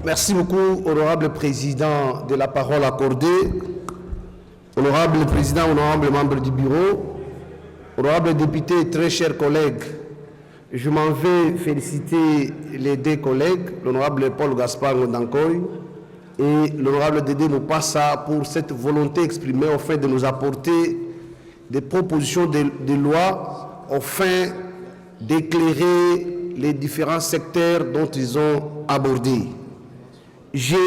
Merci beaucoup, honorable président, de la parole accordée. Honorable président, honorable membre du bureau, honorable député, très chers collègues, je m'en vais féliciter les deux collègues, l'honorable Paul Gaspard Ndankoy et l'honorable Dédé Mopassa pour cette volonté exprimée au fait de nous apporter des propositions de loi afin d'éclairer les différents secteurs dont ils ont abordé. J'ai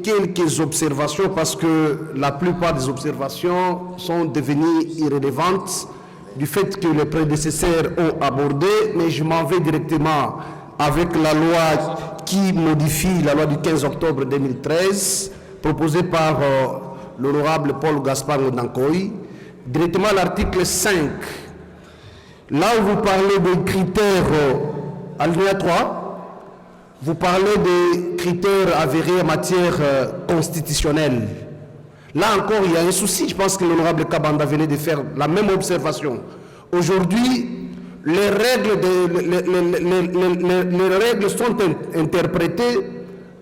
quelques observations parce que la plupart des observations sont devenues irrélévantes du fait que les prédécesseurs ont abordé, mais je m'en vais directement avec la loi qui modifie la loi du 15 octobre 2013, proposée par l'honorable Paul Gaspard Ndankoy, directement à l'article 5. Là où vous parlez des critères, alinéa 3, vous parlez des critères avérés en matière constitutionnelle. Là encore, il y a un souci. Je pense que l'honorable Kabanda venait de faire la même observation. Aujourd'hui, les règles sont interprétées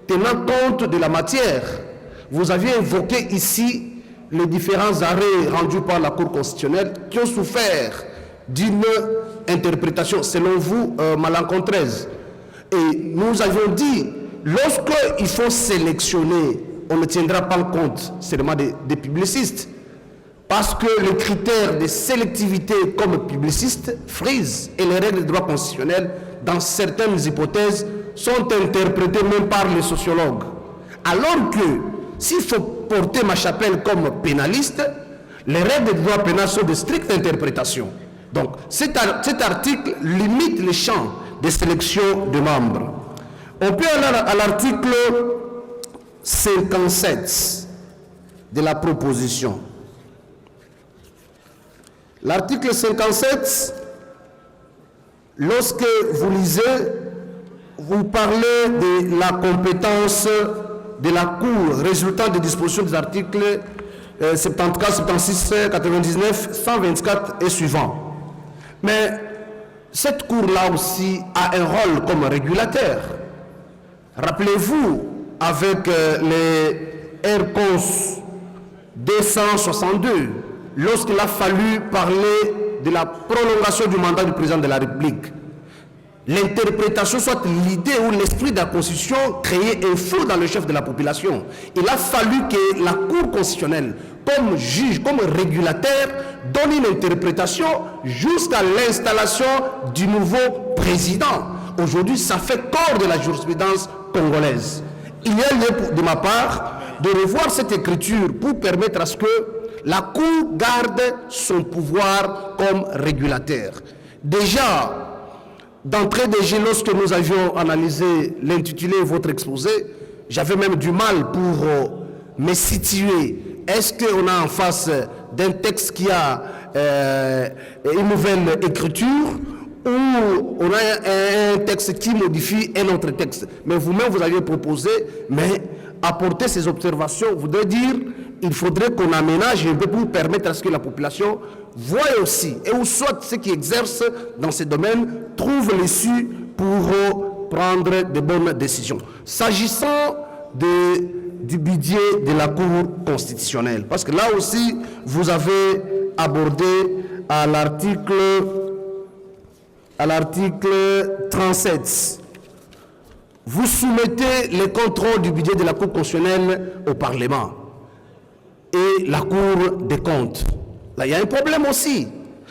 tenant compte de la matière. Vous aviez évoqué ici les différents arrêts rendus par la Cour constitutionnelle qui ont souffert d'une interprétation, selon vous, malencontreuse. Et nous avions dit, lorsqu'il faut sélectionner, on ne tiendra pas compte seulement des publicistes, parce que les critères de sélectivité comme publiciste frisent et les règles de droit constitutionnel, dans certaines hypothèses, sont interprétées même par les sociologues. Alors que, s'il faut porter ma chapelle comme pénaliste, les règles de droit pénal sont de stricte interprétation. Donc, cet article limite les champs de sélection de membres. On peut aller à l'article 57 de la proposition. L'article 57, lorsque vous lisez, vous parlez de la compétence de la Cour résultant des dispositions des articles 74, 76, 99, 124 et suivants. Mais cette Cour-là aussi a un rôle comme régulateur. Rappelez-vous, avec les RCOS 262, lorsqu'il a fallu parler de la prolongation du mandat du président de la République, l'interprétation, soit l'idée ou l'esprit de la Constitution, créait un flou dans le chef de la population. Il a fallu que la Cour constitutionnelle, comme juge, comme régulateur, donne une interprétation jusqu'à l'installation du nouveau président. Aujourd'hui, ça fait corps de la jurisprudence congolaise. Il y a lieu de ma part de revoir cette écriture pour permettre à ce que la Cour garde son pouvoir comme régulateur. Déjà, d'entrée de jeu, lorsque nous avions analysé l'intitulé de votre exposé, j'avais même du mal pour me situer. Est-ce qu'on a en face d'un texte qui a une nouvelle écriture ou on a un texte qui modifie un autre texte? Mais vous-même, vous aviez proposé, mais apporter ces observations voudrait dire il faudrait qu'on aménage un peu pour permettre à ce que la population voie aussi, et où soit ceux qui exercent dans ces domaines trouvent l'issue pour prendre de bonnes décisions. S'agissant du budget de la Cour constitutionnelle, parce que là aussi, vous avez abordé à l'article 37, vous soumettez le contrôle du budget de la Cour constitutionnelle au Parlement et la Cour des comptes. Là, il y a un problème aussi,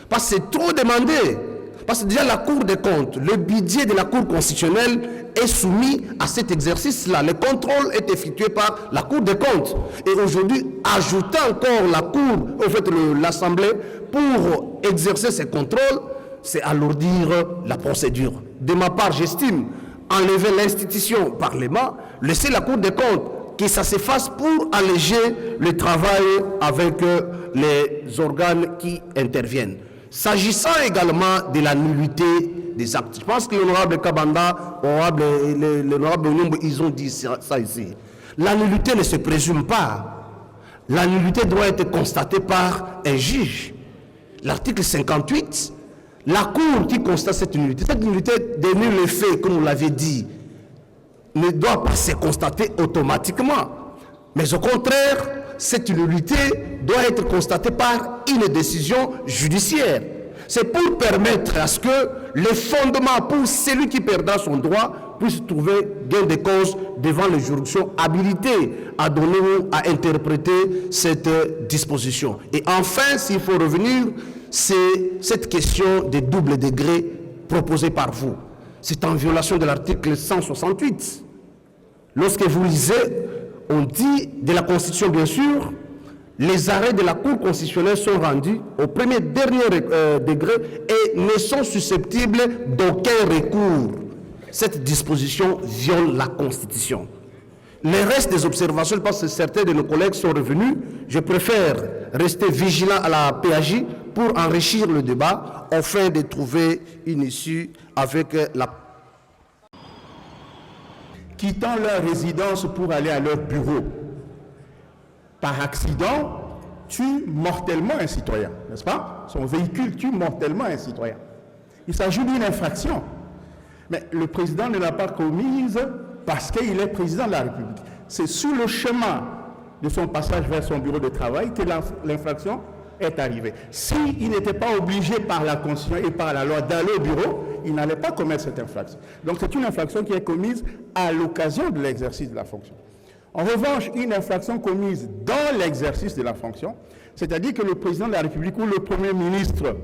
parce que c'est trop demandé. Parce que déjà la Cour des comptes, le budget de la Cour constitutionnelle est soumis à cet exercice-là. Le contrôle est effectué par la Cour des comptes. Et aujourd'hui, ajouter encore la Cour, en fait l'Assemblée, pour exercer ces contrôles, c'est alourdir la procédure. De ma part, j'estime enlever l'institution Parlement, laisser la Cour des comptes, que ça se fasse pour alléger le travail avec les organes qui interviennent. S'agissant également de la nullité des actes, je pense que l'honorable Kabanda, l'honorable Onyumbu, ils ont dit ça ici. La nullité ne se présume pas. La nullité doit être constatée par un juge. L'article 58, la Cour qui constate cette nullité dénule les faits, comme vous l'avez dit, ne doit pas se constater automatiquement. Mais au contraire, cette nullité doit être constatée par une décision judiciaire. C'est pour permettre à ce que les fondements pour celui qui perdra son droit puisse trouver gain de cause devant les juridictions habilitées à donner ou à interpréter cette disposition. Et enfin, s'il faut revenir, c'est cette question des doubles degrés proposée par vous. C'est en violation de l'article 168. Lorsque vous lisez, on dit de la Constitution, bien sûr, les arrêts de la Cour constitutionnelle sont rendus au premier dernier degré et ne sont susceptibles d'aucun recours. Cette disposition viole la Constitution. Les restes des observations, parce que certains de nos collègues sont revenus, je préfère rester vigilant à la PAJ pour enrichir le débat afin de trouver une issue avec la... Quittant leur résidence pour aller à leur bureau. Par accident, tue mortellement un citoyen, n'est-ce pas? Son véhicule tue mortellement un citoyen. Il s'agit d'une infraction. Mais le président ne l'a pas commise parce qu'il est président de la République. C'est sur le chemin de son passage vers son bureau de travail que l'infraction est arrivée. S'il n'était pas obligé par la Constitution et par la loi d'aller au bureau, il n'allait pas commettre cette infraction. Donc c'est une infraction qui est commise à l'occasion de l'exercice de la fonction. En revanche, une infraction commise dans l'exercice de la fonction, c'est-à-dire que le président de la République ou le Premier ministre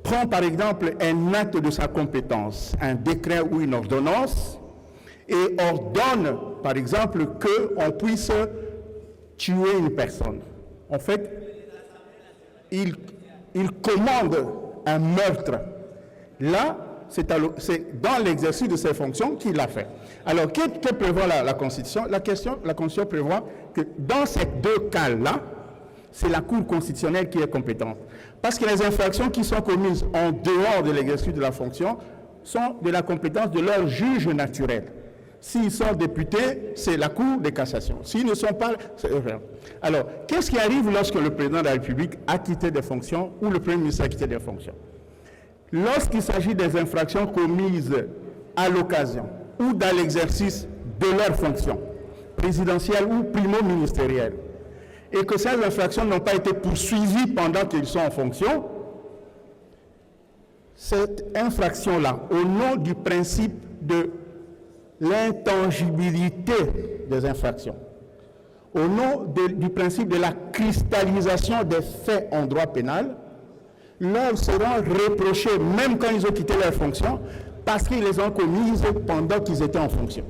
prend par exemple un acte de sa compétence, un décret ou une ordonnance, et ordonne par exemple qu'on puisse tuer une personne. En fait, il commande un meurtre. Là, c'est dans l'exercice de ses fonctions qu'il l'a fait. Alors, que prévoit la Constitution? La Constitution prévoit que dans ces deux cas-là, c'est la Cour constitutionnelle qui est compétente. Parce que les infractions qui sont commises en dehors de l'exercice de la fonction sont de la compétence de leur juge naturel. S'ils sont députés, c'est la Cour de cassation. S'ils ne sont pas, c'est eux. Alors, qu'est-ce qui arrive lorsque le président de la République a quitté des fonctions ou le Premier ministre a quitté des fonctions? Lorsqu'il s'agit des infractions commises à l'occasion ou dans l'exercice de leurs fonctions, présidentielles ou primo-ministérielles, et que ces infractions n'ont pas été poursuivies pendant qu'ils sont en fonction, cette infraction-là, au nom du principe de l'intangibilité des infractions, au nom du principe de la cristallisation des faits en droit pénal, leur seront reprochés, même quand ils ont quitté leurs fonctions, parce qu'ils les ont commises pendant qu'ils étaient en fonction.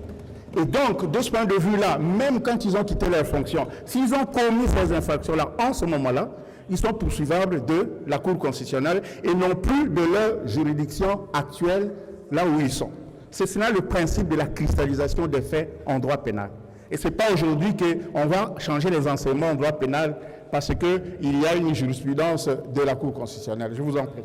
Et donc, de ce point de vue-là, même quand ils ont quitté leurs fonctions, s'ils ont commis ces infractions-là en ce moment-là, ils sont poursuivables de la Cour constitutionnelle et non plus de leur juridiction actuelle, là où ils sont. C'est cela le principe de la cristallisation des faits en droit pénal. Et ce n'est pas aujourd'hui qu'on va changer les enseignements en droit pénal parce qu'il y a une jurisprudence de la Cour constitutionnelle. Je vous en prie.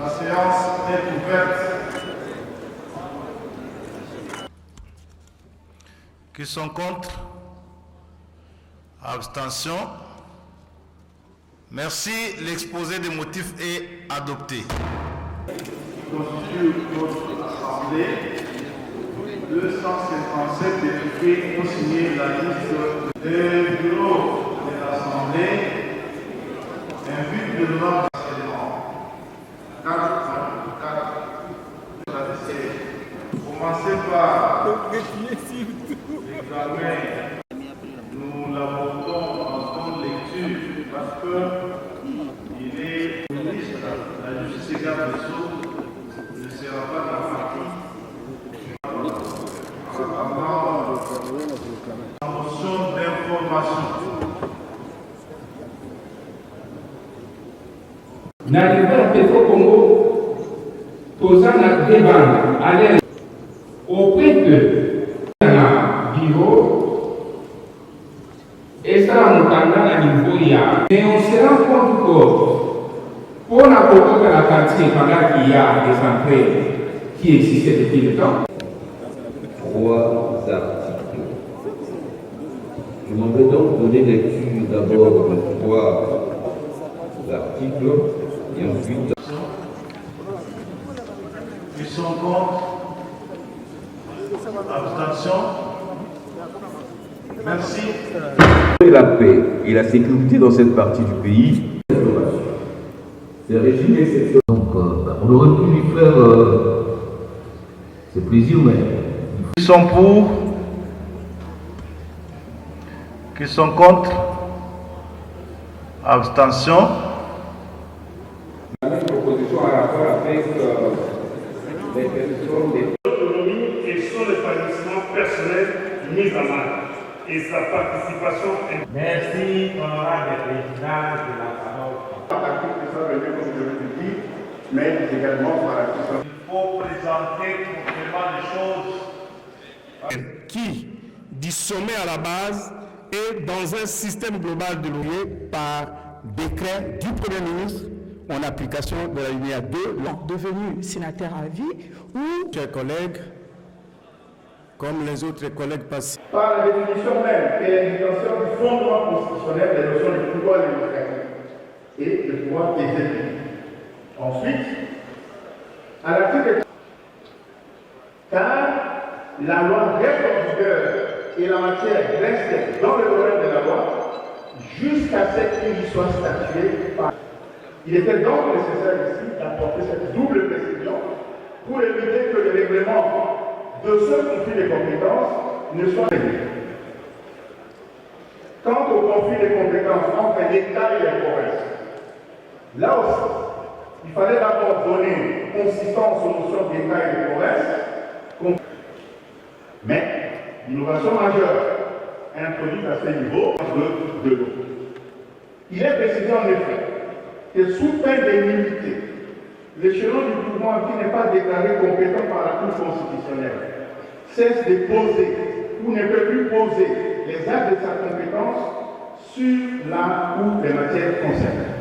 La séance est ouverte. Qui sont contre? Abstention. Merci. L'exposé des motifs est adopté. Constitue notre Assemblée. 257 députés ont signé la liste des bureaux de l'Assemblée. Invite le nom d'enseignement. 4. Commencez par l'examen. Nous l'abordons en bonne lecture parce qu'il est ministre de la Justice et garde des Sceaux ne sera pas dans la partie. En motion d'information. N'arrivera à Petro-Congo, posant la demande à l'aide auprès de la bureau, et ça en attendant à niveau IA. Mais on se rend compte que pour la commune de la quartier, pendant qu'il y a des entrées qui existaient depuis le temps, 3 articles. Je m'en vais donc donner lecture d'abord de 3 articles et ensuite. Ils sont contre. Abstention. Merci. La paix et la sécurité dans cette partie du pays. C'est un régime exceptionnel. Donc, on aurait pu lui faire ses plaisirs, mais. Qui sont pour? Qui sont contre? Abstention. La même proposition en rapport avec l'interdiction des l'autonomie et son épanouissement personnel mis à mal et sa participation. Merci, honorable président de la parole. L'article qui sera relevé, comme je l'ai dit, mais également par l'article. Il faut présenter complètement les choses. Qui, du sommet à la base, est dans un système global de l'ONU par décret du Premier ministre en application de la linéa 2. Devenu sénateur à vie ou Chers collègues, comme les autres collègues passés. Par la définition même et l'indication du fondement constitutionnel des notions de pouvoir démocratique et de pouvoir exécutif. Ensuite, à l'article, car la loi reste en vigueur et la matière reste dans le domaine de la loi jusqu'à ce qu'il y soit statué par. Il était donc nécessaire ici d'apporter cette double précision pour éviter que le règlement de ce conflit de compétences ne soit réglé. Quant au conflit de compétences entre l'État et les provinces, là aussi, il fallait d'abord donner consistance aux notions d'État et de province. Mais l'innovation majeure introduite à ce niveau de l'eau. Il est précisé en effet que sous peine d'immunité, l'échelon du pouvoir qui n'est pas déclaré compétent par la Cour constitutionnelle cesse de poser ou ne peut plus poser les actes de sa compétence sur la ou les matières concernées.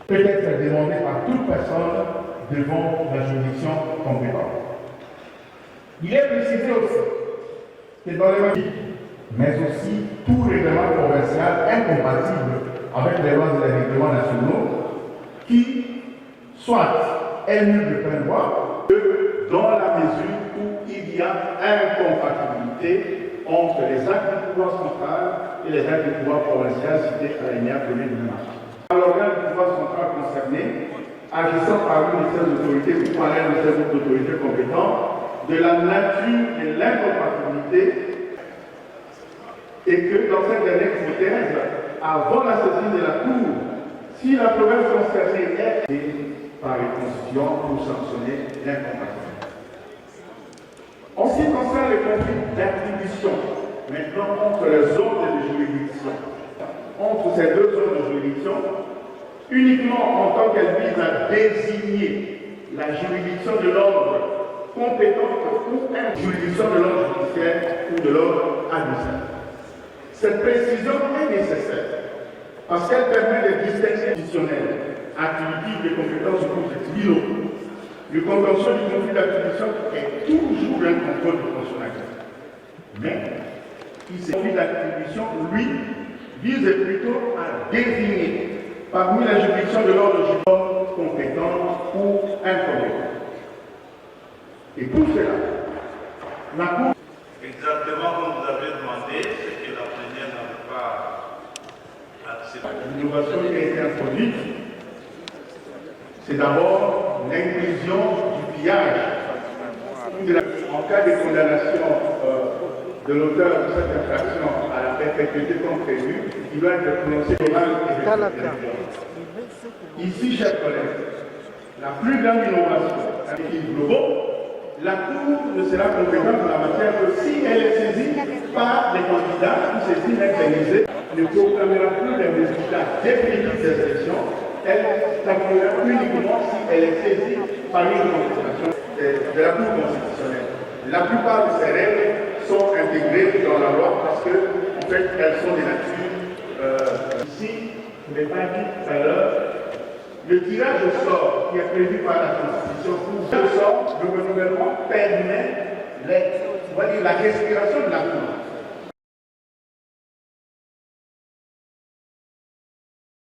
Peut être demandé par toute personne devant la juridiction compétente. Il est précisé aussi que dans les matières, mais aussi tout règlement provincial incompatible avec les lois et les règlements nationaux qui, soit est nul de plein droit, que dans la mesure où il y a incompatibilité entre les actes du pouvoir central et les actes du pouvoir provincial cités à l'alinéa 1er du marché. L'organe du pouvoir central concerné, agissant par l'une de ces autorités ou par l'un de ces autres autorités compétentes, de la nature et l'incompatibilité, et que dans cette dernière hypothèse, avant la saisine de la Cour, si la province concernée est par les constituants pour sanctionner l'incompatibilité. En ce qui concerne les conflits d'attribution, maintenant entre les zones de juridiction, entre ces deux zones de juridiction, uniquement en tant qu'elle vise à désigner la juridiction de l'ordre compétente ou une juridiction de l'ordre judiciaire ou de l'ordre administratif. Cette précision est nécessaire parce qu'elle permet de distinguer institutionnelles, activités de compétences ou civils. Le contentieux du conflit d'attribution est toujours un contrôle de fonctionnalité. Mais ce conflit d'attribution, lui, vise plutôt à désigner parmi la juridiction de l'ordre judiciaire compétente ou incompétente. Et pour cela, la Cour. Exactement comme vous avez demandé, c'est que la plénière n'avait pas accepté. L'innovation qui a été introduite, c'est d'abord l'inclusion du pillage. En cas de condamnation de l'auteur de cette infraction à la perpétuité comme prévu, il doit être prononcé pénal et ici, chers collègues, la plus grande innovation, l'équilibre global, la Cour ne sera compétente en la matière que si elle est saisie par les candidats qui s'estiment indemnisés, ne proclamera plus les résultats définitifs des élections, elle s'appellera uniquement si elle est saisie par une contestation de la Cour constitutionnelle. La plupart de ces règles sont intégrées dans la loi parce que, en fait, elles sont des natures. Ici, je n'ai pas dit tout à l'heure, le tirage au sort qui est prévu par la Constitution pour le sort, le renouvellement permet on va dire la respiration de la Cour.